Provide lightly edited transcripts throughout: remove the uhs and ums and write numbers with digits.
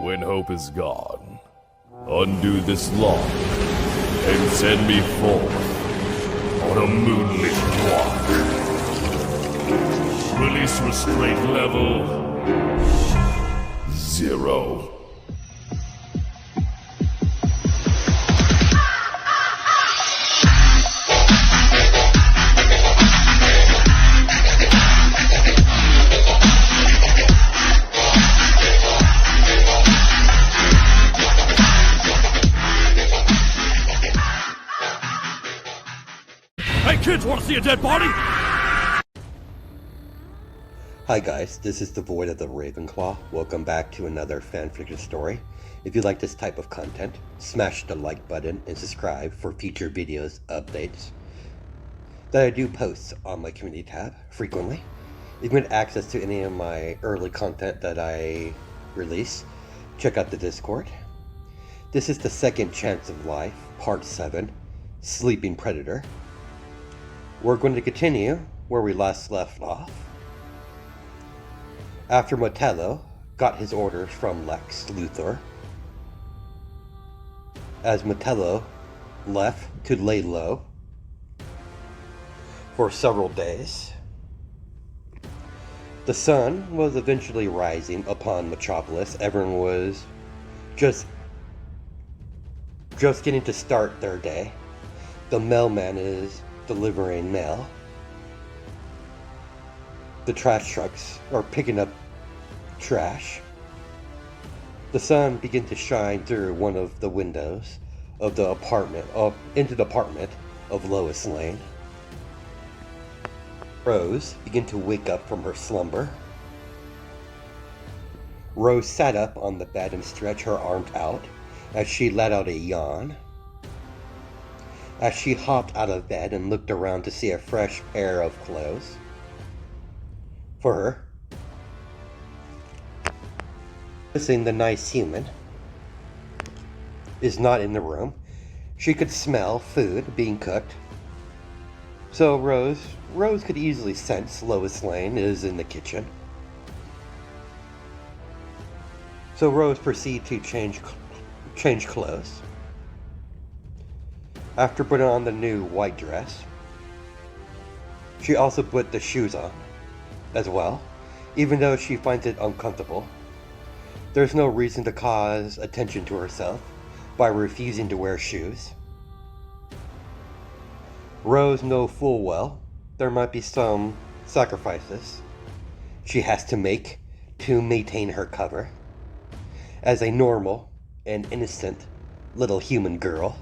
When hope is gone, undo this lock and send me forth on a moonlit walk. Release restraint level 0. Hey kids, wanna see a dead body? Hi guys, this is the Void of the Ravenclaw. Welcome back to another fanfiction story. If you like this type of content, smash the like button and subscribe for future videos updates that I do post on my community tab frequently. If you want access to any of my early content that I release, check out the Discord. This is the Second Chance of Life, Part 7, Sleeping Predator. We're going to continue where we last left off. After Motello got his orders from Lex Luthor, as Motello left to lay low for several days, the sun was eventually rising upon Metropolis. Everyone was just getting to start their day. The mailman is delivering mail. The trash trucks are picking up trash. The sun began to shine through one of the windows of the apartment, into the apartment of Lois Lane. Rose began to wake up from her slumber. Rose sat up on the bed and stretched her arms out as she let out a yawn. As she hopped out of bed and looked around to see a fresh pair of clothes for her. Noticing the nice human is not in the room, she could smell food being cooked. So Rose could easily sense Lois Lane is in the kitchen. So Rose proceeded to change clothes. After putting on the new white dress, she also put the shoes on as well, even though she finds it uncomfortable. There's no reason to cause attention to herself by refusing to wear shoes. Rose knows full well there might be some sacrifices she has to make to maintain her cover as a normal and innocent little human girl.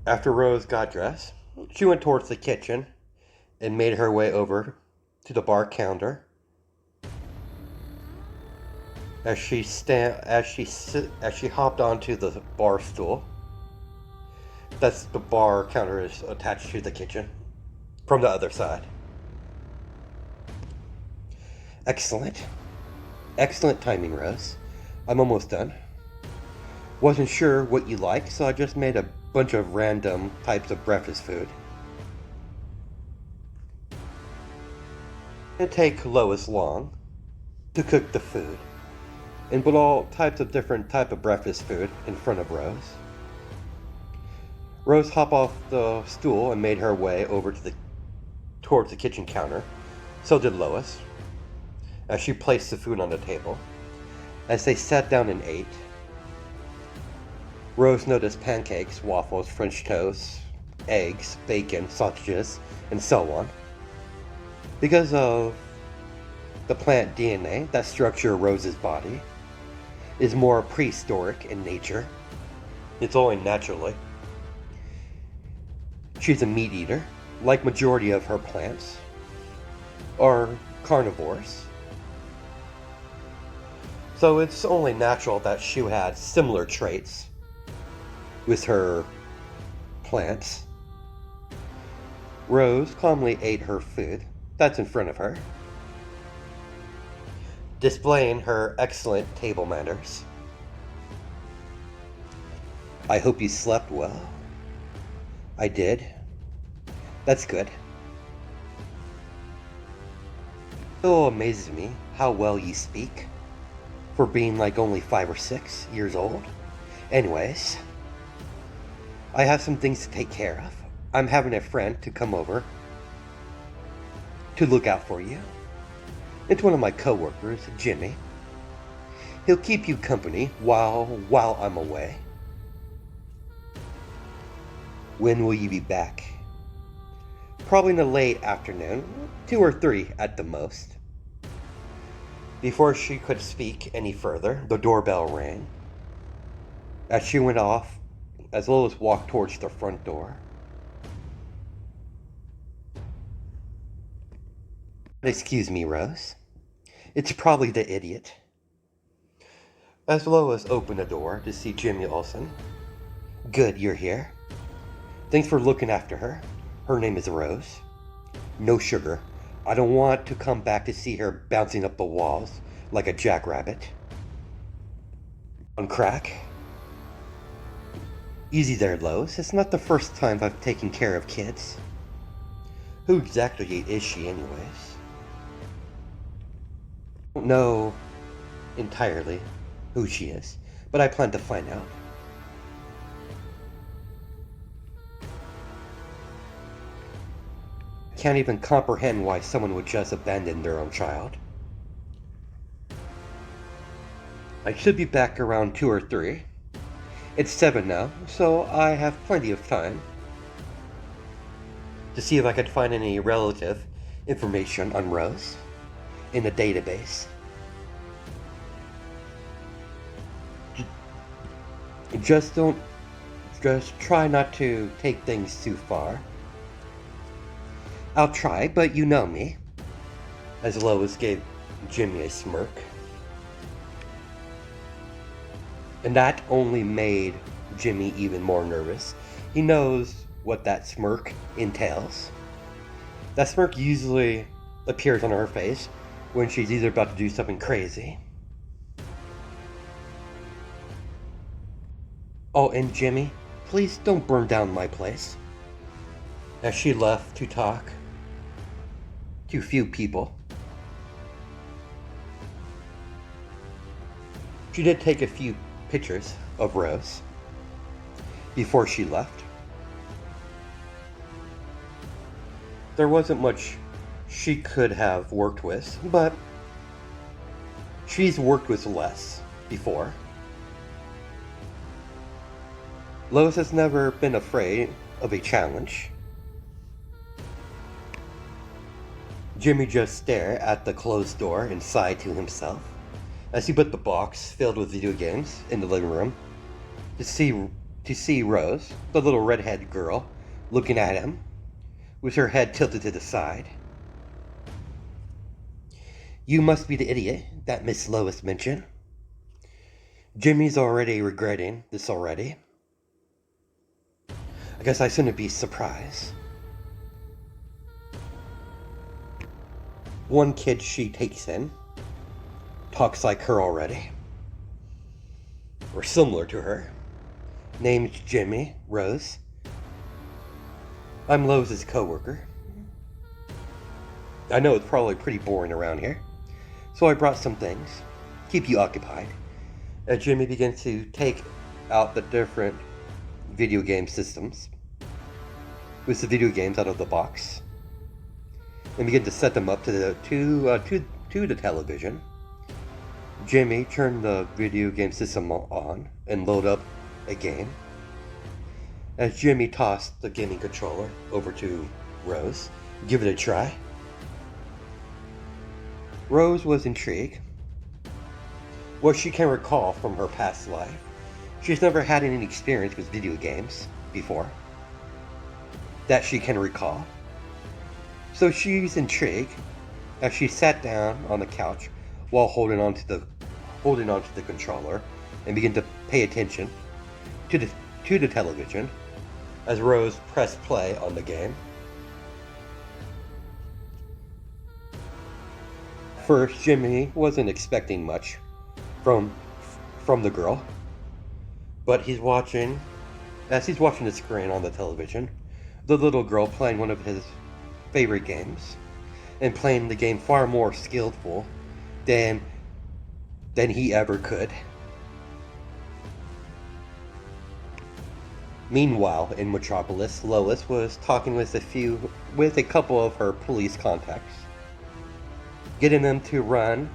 After Rose got dressed, she went towards the kitchen and made her way over to the bar counter. As she hopped onto the bar stool, that's the bar counter is attached to the kitchen from the other side. Excellent timing, Rose. I'm almost done. Wasn't sure what you like, so I just made a bunch of random types of breakfast food. It'd take Lois long to cook the food and put all types of different type of breakfast food in front of Rose. Rose hopped off the stool and made her way over towards the kitchen counter. So did Lois, as she placed the food on the table. As they sat down and ate, Rose noticed pancakes, waffles, French toast, eggs, bacon, sausages, and so on. Because of the plant DNA that structure Rose's body is more prehistoric in nature. It's only naturally. She's a meat eater, like majority of her plants are carnivores. So it's only natural that she had similar traits with her plants. Rose calmly ate her food that's in front of her, displaying her excellent table manners. I hope you slept well. I did. That's good. It still amazes me how well you speak for being like only 5 or 6 years old. Anyways, I have some things to take care of. I'm having a friend to come over to look out for you. It's one of my coworkers, Jimmy. He'll keep you company while I'm away. When will you be back? Probably in the late afternoon, 2 or 3 at the most. Before she could speak any further, the doorbell rang. As she went off, as Lois walked towards the front door. Excuse me, Rose. It's probably the idiot. As Lois opened the door to see Jimmy Olsen. Good, you're here. Thanks for looking after her. Her name is Rose. No sugar. I don't want to come back to see her bouncing up the walls like a jackrabbit. On crack? Easy there, Lois. It's not the first time I've taken care of kids. Who exactly is she, anyways? I don't know entirely who she is, but I plan to find out. Can't even comprehend why someone would just abandon their own child. I should be back around 2 or 3. It's 7 now, so I have plenty of time to see if I could find any relative information on Rose in the database. Just try not to take things too far. I'll try, but you know me. As Lois gave Jimmy a smirk. And that only made Jimmy even more nervous. He knows what that smirk entails. That smirk usually appears on her face when she's either about to do something crazy. Oh, and Jimmy, please don't burn down my place. As she left to talk to few people. She did take a few pictures of Rose before she left. There wasn't much she could have worked with, but she's worked with less before. Lois has never been afraid of a challenge. Jimmy just stared at the closed door and sighed to himself as he put the box filled with video games in the living room to see Rose, the little redhead girl, looking at him with her head tilted to the side. You must be the idiot that Miss Lois mentioned. Jimmy's already regretting this already. I guess I shouldn't be surprised. One kid she takes in talks like her already, or similar to her, named Jimmy Rose. I'm Lois's coworker. I know it's probably pretty boring around here, so I brought some things, keep you occupied, as Jimmy begins to take out the different video game systems with the video games out of the box and begin to set them up to the television. Jimmy turned the video game system on and load up a game. As Jimmy tossed the gaming controller over to Rose, give it a try. Rose was intrigued. What she can recall from her past life, she's never had any experience with video games before that she can recall. So she's intrigued as she sat down on the couch while holding on to the controller and began to pay attention to the television as Rose pressed play on the game. First, Jimmy wasn't expecting much from the girl, but as he's watching the screen on the television, the little girl playing one of his favorite games and playing the game far more skillful than than he ever could. Meanwhile, in Metropolis, Lois was talking with a couple of her police contacts, getting them to run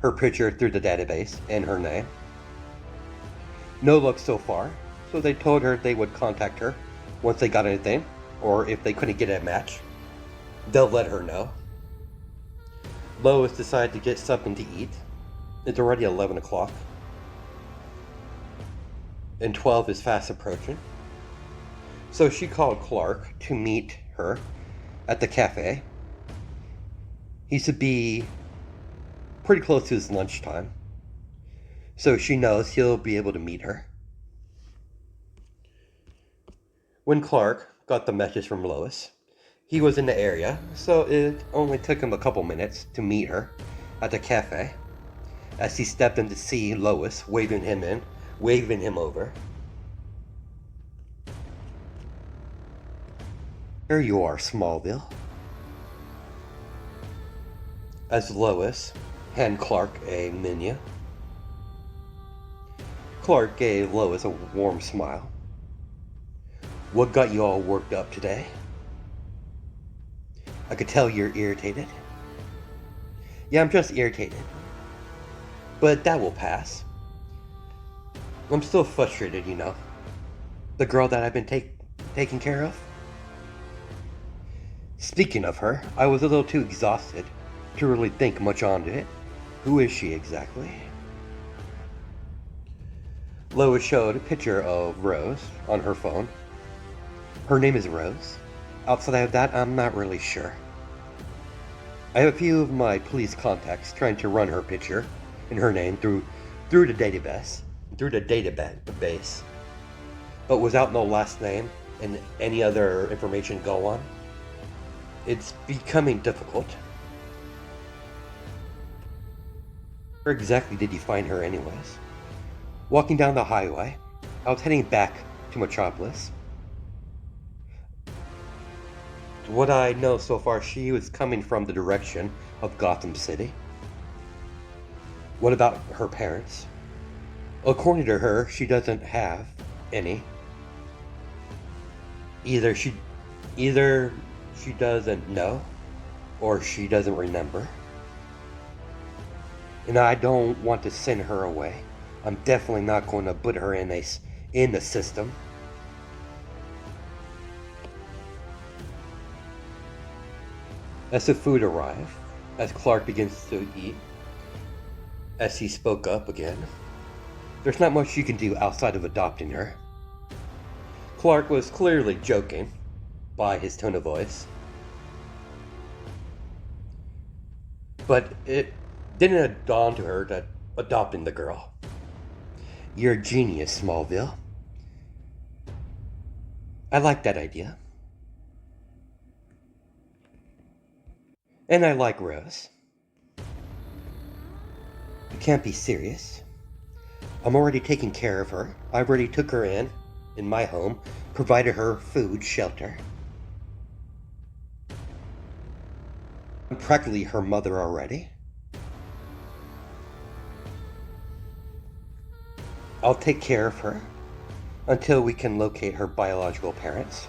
her picture through the database and her name. No luck so far, so they told her they would contact her once they got anything, or if they couldn't get a match, they'll let her know. Lois decided to get something to eat. It's already 11 o'clock, and 12 is fast approaching. So she called Clark to meet her at the cafe. He should be pretty close to his lunchtime, so she knows he'll be able to meet her. When Clark got the message from Lois, he was in the area, so it only took him a couple minutes to meet her at the cafe. As he stepped in to see Lois waving him over. Here you are, Smallville. As Lois handed Clark a menu, Clark gave Lois a warm smile. What got you all worked up today? I could tell you're irritated. Yeah, I'm just irritated. But that will pass. I'm still frustrated, you know. The girl that I've been taking care of. Speaking of her, I was a little too exhausted to really think much onto it. Who is she exactly? Lois showed a picture of Rose on her phone. Her name is Rose. Outside of that, I'm not really sure. I have a few of my police contacts trying to run her picture and her name through the database. But without no last name and any other information go on, it's becoming difficult. Where exactly did you find her anyways? Walking down the highway, I was heading back to Metropolis. What I know so far, she was coming from the direction of Gotham City. What about her parents? According to her, she doesn't have any. Either she doesn't know, or she doesn't remember. And I don't want to send her away. I'm definitely not going to put her in the system. As the food arrived, as Clark begins to eat, as he spoke up again, there's not much you can do outside of adopting her. Clark was clearly joking by his tone of voice, but it didn't dawn to her that adopting the girl. You're a genius, Smallville. I like that idea. And I like Rose. You can't be serious. I'm already taking care of her. I already took her in my home, provided her food, shelter. I'm practically her mother already. I'll take care of her until we can locate her biological parents,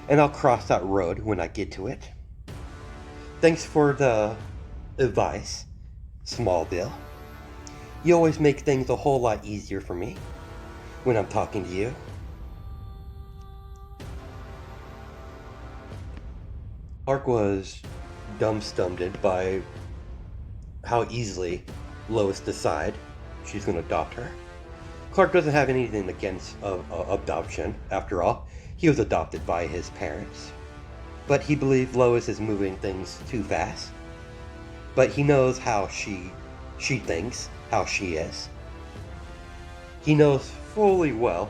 and I'll cross that road when I get to it. Thanks for the advice, Smallville. You always make things a whole lot easier for me when I'm talking to you. Clark was dumbfounded by how easily Lois decided she's going to adopt her. Clark doesn't have anything against adoption. After all, he was adopted by his parents. But he believes Lois is moving things too fast. But he knows how she thinks, how she is. He knows fully well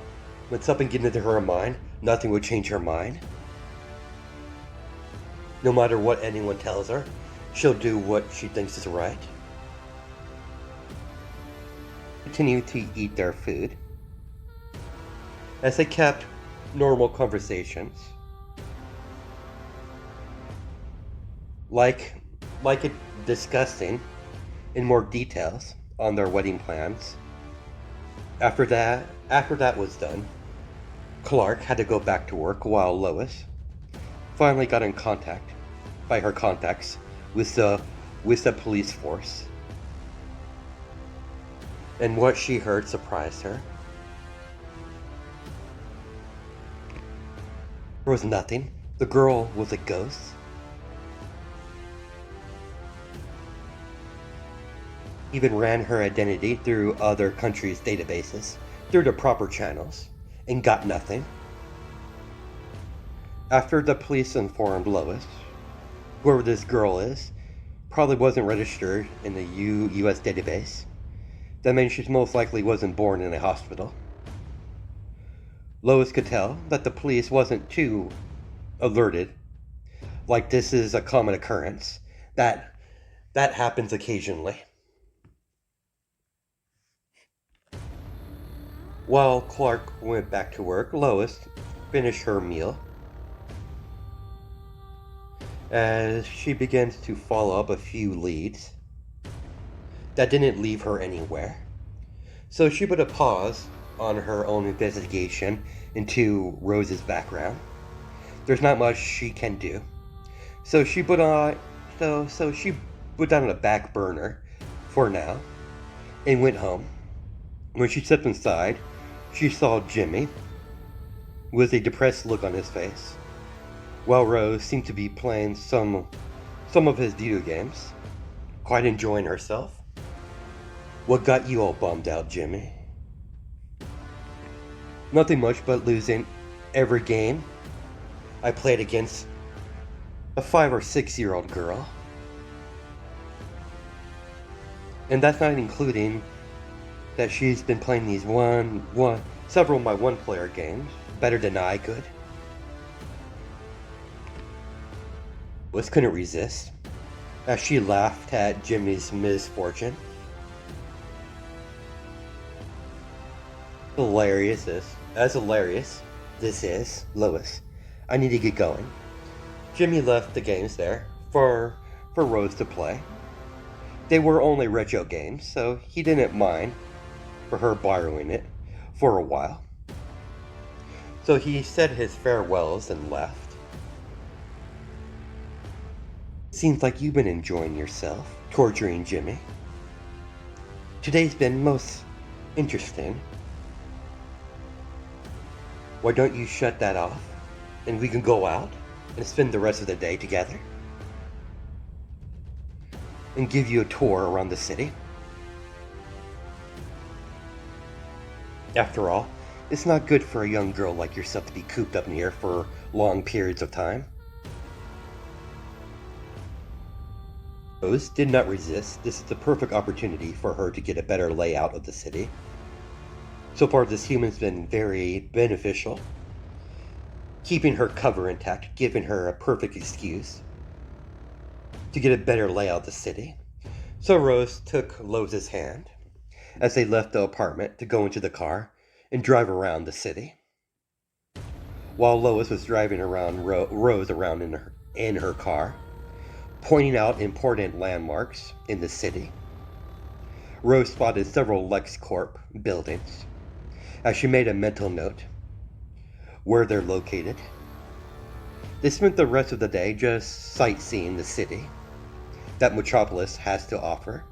when something gets into her mind, nothing will change her mind. No matter what anyone tells her, she'll do what she thinks is right. Continue to eat their food. As they kept normal conversations. Like it discussing in more details on their wedding plans. After that was done, Clark had to go back to work while Lois finally got in contact by her contacts with the police force. And what she heard surprised her. There was nothing. The girl was a ghost. Even ran her identity through other countries' databases, through the proper channels, and got nothing. After the police informed Lois, whoever this girl is, probably wasn't registered in the U.S. database. That means she most likely wasn't born in a hospital. Lois could tell that the police wasn't too alerted, like this is a common occurrence, that happens occasionally. While Clark went back to work, Lois finished her meal as she begins to follow up a few leads that didn't leave her anywhere. So she put a pause on her own investigation into Rose's background. There's not much she can do. So she put on a back burner for now and went home. When she stepped inside, she saw Jimmy with a depressed look on his face, while Rose seemed to be playing some of his video games, quite enjoying herself. "What got you all bummed out, Jimmy?" "Nothing much, but losing every game I played against a 5 or 6-year-old girl. And that's not including that she's been playing these several of my one-player games better than I could." Liz couldn't resist as she laughed at Jimmy's misfortune. Hilarious this is, Lois. I need to get going. Jimmy left the games there for Rose to play. They were only retro games, so he didn't mind for her borrowing it for a while. So he said his farewells and left. "Seems like you've been enjoying yourself, torturing Jimmy. Today's been most interesting. Why don't you shut that off, and we can go out and spend the rest of the day together? And give you a tour around the city. After all, it's not good for a young girl like yourself to be cooped up in here for long periods of time." Rose did not resist. This is the perfect opportunity for her to get a better layout of the city. So far, this human's been very beneficial, keeping her cover intact, giving her a perfect excuse to get a better layout of the city. So Rose took Lois's hand as they left the apartment to go into the car and drive around the city. While Lois was driving around Rose around in her car, pointing out important landmarks in the city, Rose spotted several LexCorp buildings as she made a mental note where they're located. They spent the rest of the day just sightseeing the city that Metropolis has to offer.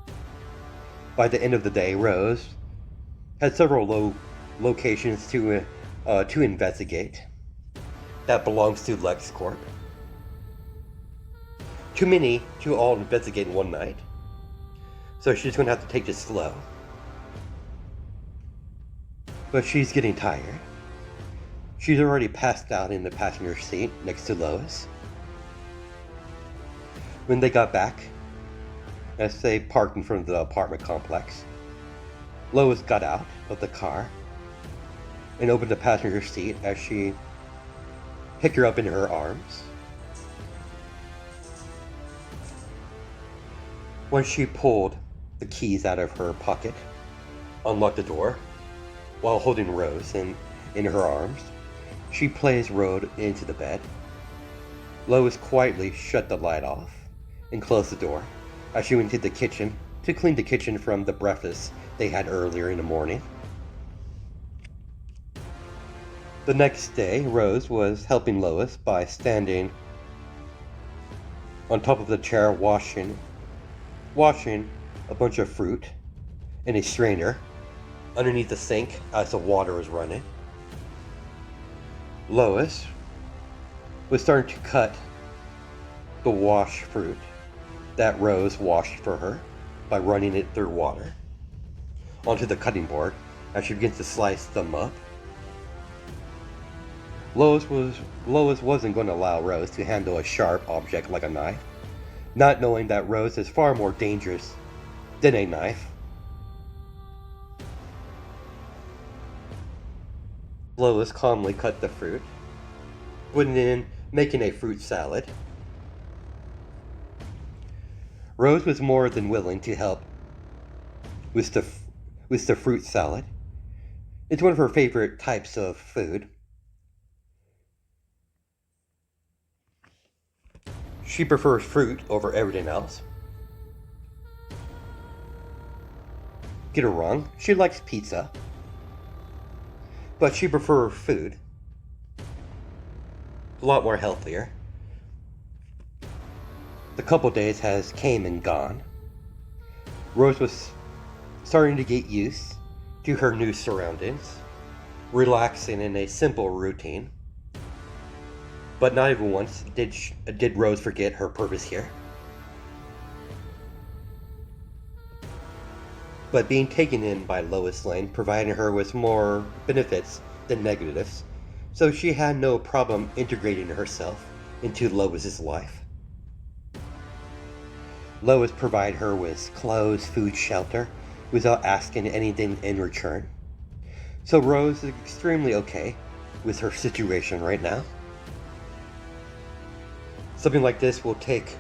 By the end of the day, Rose had several locations to investigate that belongs to LexCorp. Too many to all investigate in one night, so she's going to have to take this slow. But she's getting tired. She's already passed out in the passenger seat next to Lois. When they got back, as they parked in front of the apartment complex, Lois got out of the car and opened the passenger seat as she picked her up in her arms. When she pulled the keys out of her pocket, unlocked the door, while holding Rose in her arms, she placed Rose into the bed. Lois quietly shut the light off and closed the door as she went to the kitchen to clean the kitchen from the breakfast they had earlier in the morning. The next day, Rose was helping Lois by standing on top of the chair washing a bunch of fruit in a strainer underneath the sink as the water was running. Lois was starting to cut the washed fruit that Rose washed for her by running it through water onto the cutting board as she begins to slice them up. Lois wasn't going to allow Rose to handle a sharp object like a knife, not knowing that Rose is far more dangerous than a knife. Lois calmly cut the fruit, putting it in, making a fruit salad. Rose was more than willing to help with the fruit salad. It's one of her favorite types of food. She prefers fruit over everything else. Get her wrong, she likes pizza, but she prefers food. A lot more healthier. The couple days has came and gone. Rose was starting to get used to her new surroundings, relaxing in a simple routine. But not even once did Rose forget her purpose here. But being taken in by Lois Lane provided her with more benefits than negatives, so she had no problem integrating herself into Lois's life. Lois provided her with clothes, food, shelter, without asking anything in return. So Rose is extremely okay with her situation right now. Something like this will take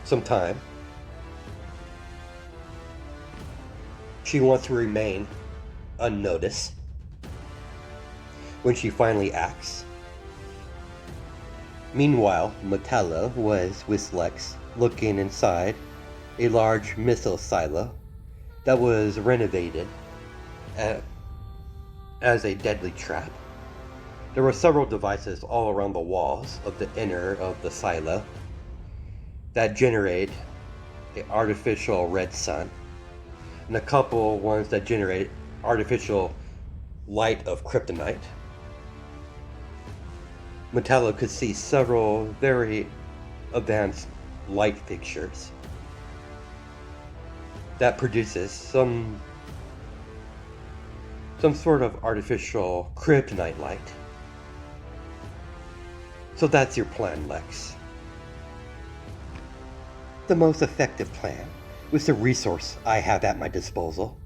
some time. She wants to remain unnoticed when she finally acts. Meanwhile, Metallo was with Lex looking inside a large missile silo that was renovated as a deadly trap. There were several devices all around the walls of the inner of the silo that generate an artificial red sun, and a couple ones that generate artificial light of kryptonite. Metallo could see several very advanced light fixtures that produces some sort of artificial kryptonite light. So that's your plan, Lex. The most effective plan was the resource I have at my disposal.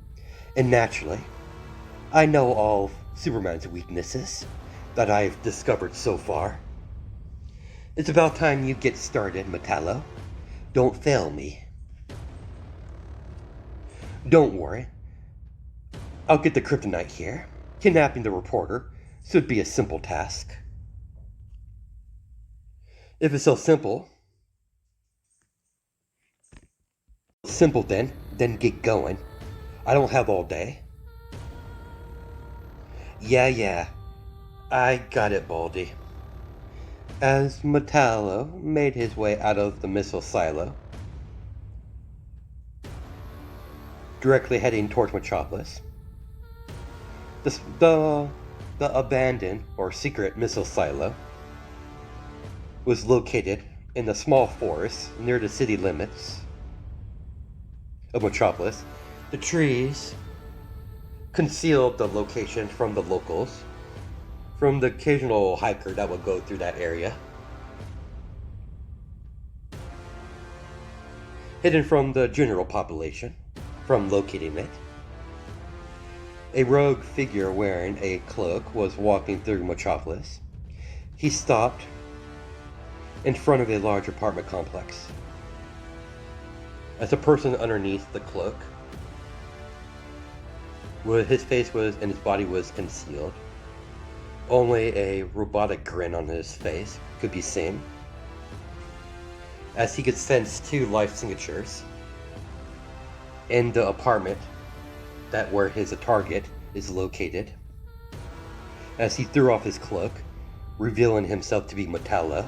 And naturally, I know all of Superman's weaknesses that I've discovered so far. It's about time you get started, Metallo. Don't fail me. Don't worry. I'll get the kryptonite here. Kidnapping the reporter should be a simple task. If it's so simple then get going. I don't have all day. Yeah, I got it, Baldy. As Metallo made his way out of the missile silo, directly heading towards Metropolis, the abandoned or secret missile silo was located in a small forest near the city limits of Metropolis. The trees concealed the location from the locals, from the occasional hiker that would go through that area. Hidden from the general population from locating it. A rogue figure wearing a cloak was walking through Metropolis. He stopped in front of a large apartment complex. As a person underneath the cloak, his face was and his body was concealed. Only a robotic grin on his face could be seen, as he could sense two life signatures in the apartment that where his target is located, as he threw off his cloak, revealing himself to be Metallo.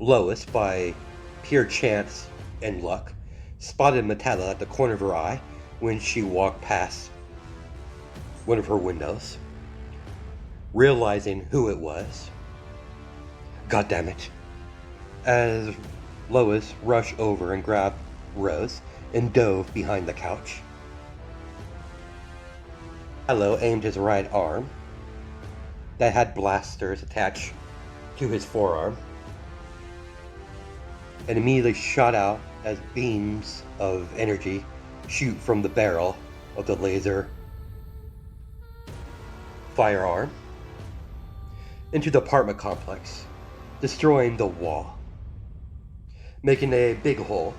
Lois, by pure chance and luck, spotted Metallo at the corner of her eye when she walked past one of her windows. Realizing who it was, God damn it, as Lois rushed over and grabbed Rose and dove behind the couch. Metallo aimed his right arm that had blasters attached to his forearm and immediately shot out as beams of energy shoot from the barrel of the laser firearm into the apartment complex, destroying the wall, making a big hole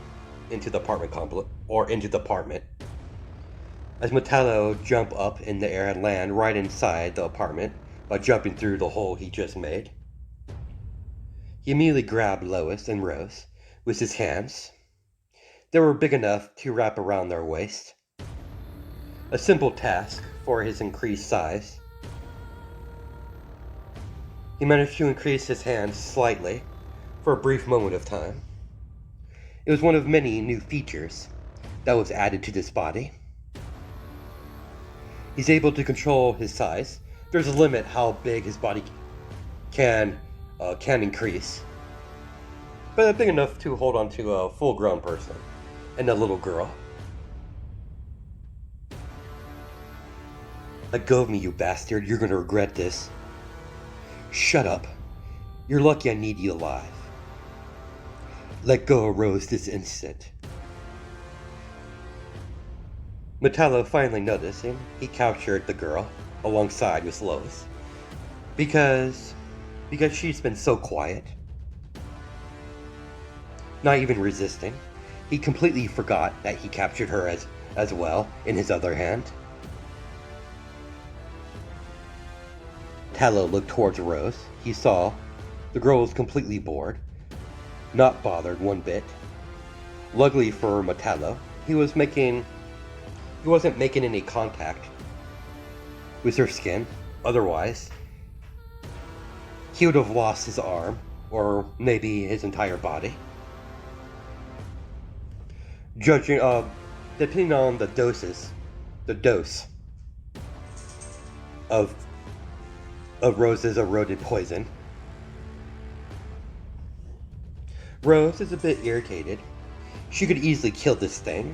into the apartment complex, or into the apartment, as Metallo jumped up in the air and land right inside the apartment by jumping through the hole he just made. He immediately grabbed Lois and Rose with his hands. They were big enough to wrap around their waist. A simple task for his increased size. He managed to increase his hands slightly for a brief moment of time. It was one of many new features that was added to this body. He's able to control his size. There's a limit how big his body can increase, but big enough to hold on to a full-grown person and a little girl. Let go of me, you bastard. You're gonna regret this. Shut up. You're lucky I need you alive. Let go of Rose this instant. Metallo finally noticing he captured the girl alongside with Lois because she's been so quiet, not even resisting. He completely forgot that he captured her as well in his other hand. Metallo looked towards Rose. He saw the girl was completely bored, not bothered one bit. Luckily for Metallo, he wasn't making any contact with her skin. Otherwise, he would have lost his arm, or maybe his entire body. Judging, depending on the dose of Rose's eroded poison. Rose is a bit irritated. She could easily kill this thing,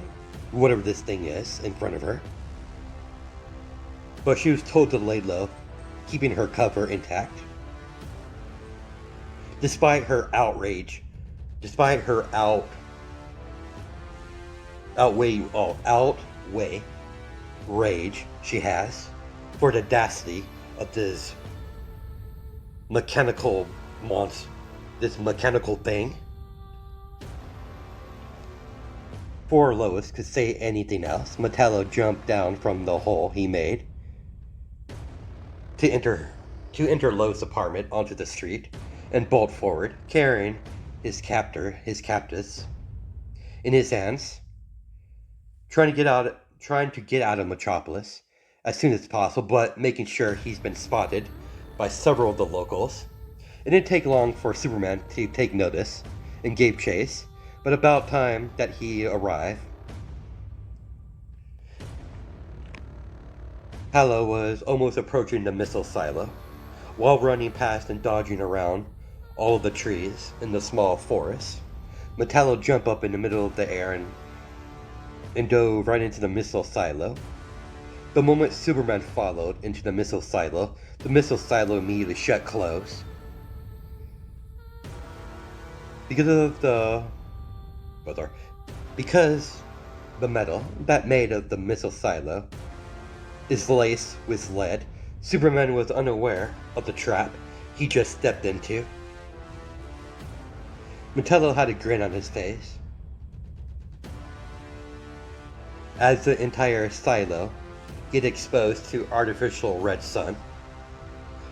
whatever this thing is, in front of her. But she was told to lay low, keeping her cover intact. Despite her outrage, despite her outweigh rage she has for the audacity of this mechanical monster, this mechanical thing. Before Lois could say anything else, Metallo jumped down from the hole he made to enter Lois' apartment onto the street and bolt forward, carrying his captors in his hands, trying to get out of Metropolis as soon as possible, but making sure he's been spotted by several of the locals. It didn't take long for Superman to take notice and gave chase, but about time that he arrived, Metallo was almost approaching the missile silo, while running past and dodging around all of the trees in the small forest. Metallo jumped up in the middle of the air and dove right into the missile silo. The moment Superman followed into the missile silo immediately shut closed. Because the metal that made of the missile silo is laced with lead, Superman was unaware of the trap he just stepped into. Metallo had a grin on his face as the entire silo get exposed to artificial red sun,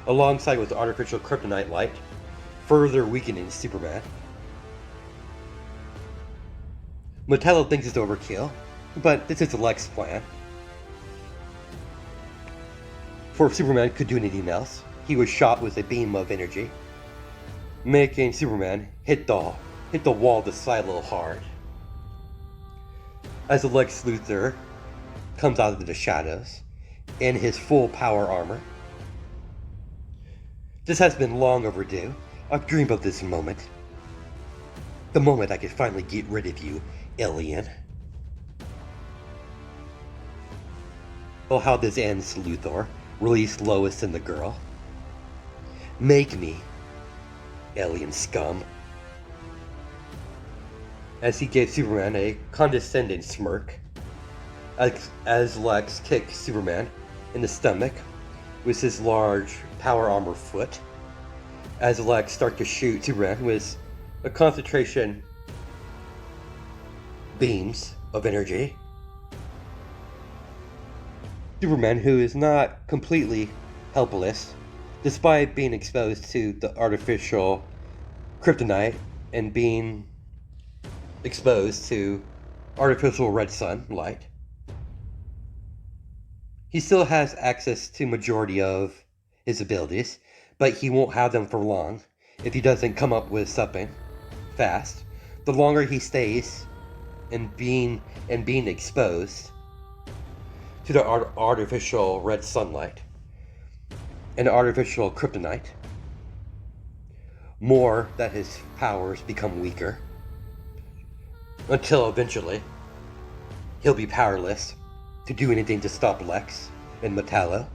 alongside with artificial kryptonite light, further weakening Superman. Metallo thinks it's overkill, but this is Lex's plan. Before Superman could do anything else, he was shot with a beam of energy, making Superman hit the wall of the silo hard. As Lex Luthor comes out of the shadows in his full power armor. This has been long overdue. I've dreamed of this moment. The moment I could finally get rid of you, alien. Well, how this ends, Luthor. Release Lois and the girl. Make me, alien scum. As he gave Superman a condescending smirk, as Lex kicked Superman in the stomach with his large power armor foot, as Lex started to shoot Superman with a concentration beams of energy. Superman, who is not completely helpless, despite being exposed to the artificial kryptonite and being exposed to artificial red sunlight, he still has access to majority of his abilities, but he won't have them for long if he doesn't come up with something fast. The longer he stays and being exposed to the artificial red sunlight and artificial kryptonite, more that his powers become weaker, until eventually he'll be powerless to do anything to stop Lex and Metallo.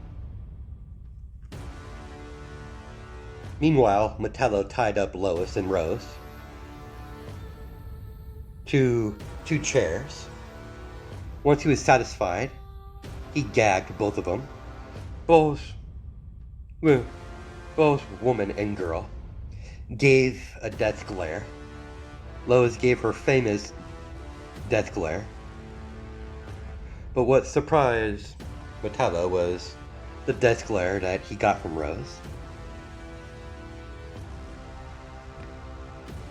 Meanwhile, Metallo tied up Lois and Rose to two chairs. Once he was satisfied, he gagged both of them, both woman and girl, gave a death glare. Lois gave her famous death glare. But what surprised Metallo was the death glare that he got from Rose.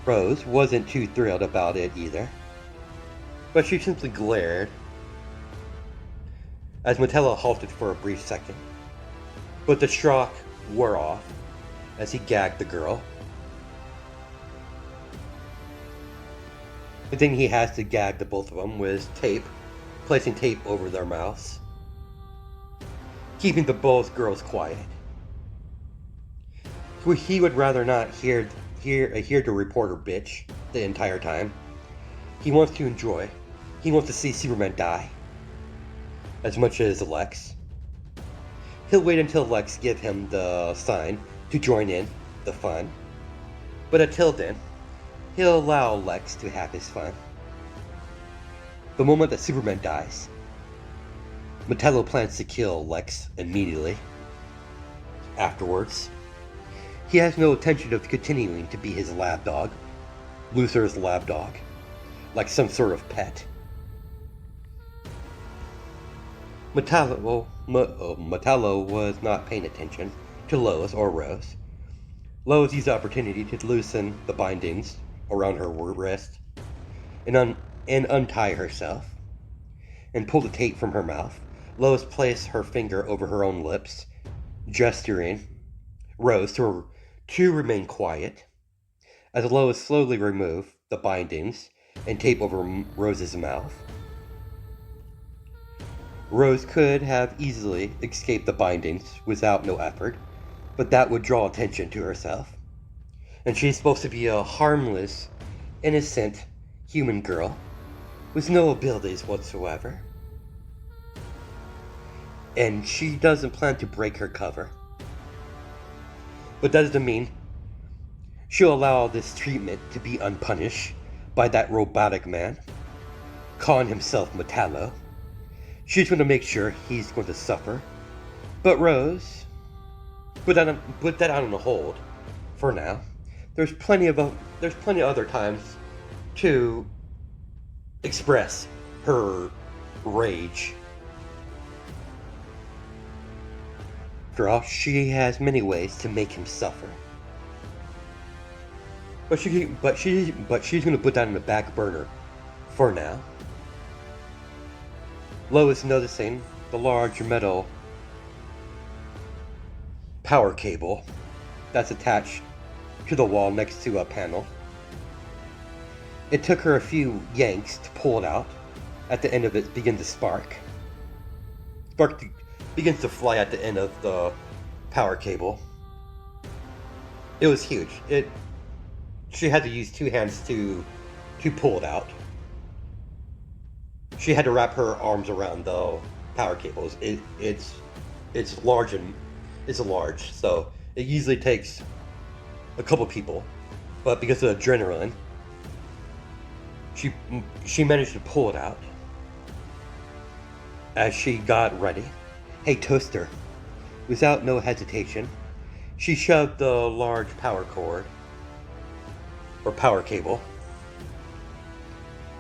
Rose wasn't too thrilled about it either, but she simply glared as Metallo halted for a brief second. But the shock wore off as he gagged the girl. The thing he has to gag the both of them was tape, placing tape over their mouths, keeping the both girls quiet. He would rather not hear the reporter bitch the entire time. He wants to enjoy. He wants to see Superman die as much as Lex. He'll wait until Lex gives him the sign to join in the fun. But until then, he'll allow Lex to have his fun. The moment that Superman dies, Metallo plans to kill Lex immediately. Afterwards, he has no intention of continuing to be his lapdog, Luthor's lapdog, like some sort of pet. Metallo was not paying attention to Lois or Rose. Lois used the opportunity to loosen the bindings around her wrist and untie herself and pull the tape from her mouth. Lois placed her finger over her own lips, gesturing Rose to remain quiet. As Lois slowly removed the bindings and tape over Rose's mouth, Rose could have easily escaped the bindings without no effort, but that would draw attention to herself. And she's supposed to be a harmless, innocent human girl with no abilities whatsoever. And she doesn't plan to break her cover. But that doesn't mean she'll allow this treatment to be unpunished by that robotic man, calling himself Metallo. She's going to make sure he's going to suffer. But Rose, put that on a hold for now. There's plenty of other times to express her rage. After all, she has many ways to make him suffer. But she's going to put that on the back burner for now. Lois noticing the large metal power cable that's attached to the wall next to a panel. It took her a few yanks to pull it out. At the end of it begins to spark. Begins to fly at the end of the power cable. It was huge. She had to use two hands to pull it out. She had to wrap her arms around the power cables. It's large, so it usually takes a couple people, but because of adrenaline, she managed to pull it out. As she got ready, hey Toaster, without no hesitation, she shoved the large power cord or power cable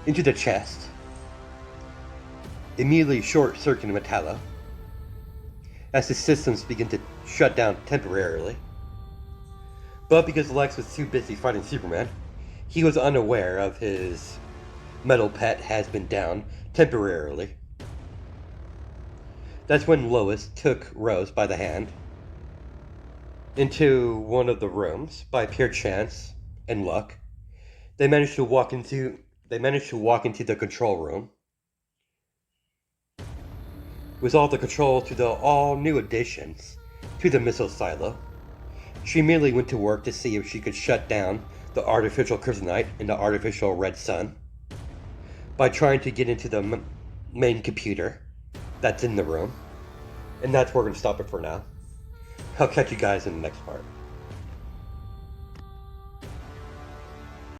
into the chest, immediately short-circuiting Metallo as the systems begin to shut down temporarily. But because Lex was too busy fighting Superman, he was unaware of his metal pet has been down temporarily. That's when Lois took Rose by the hand into one of the rooms. By pure chance and luck, they managed to walk into the control room with all the control to the all new additions to the missile silo. She immediately went to work to see if she could shut down the artificial kryptonite and the artificial red sun by trying to get into the main computer that's in the room. And that's where we're going to stop it for now. I'll catch you guys in the next part.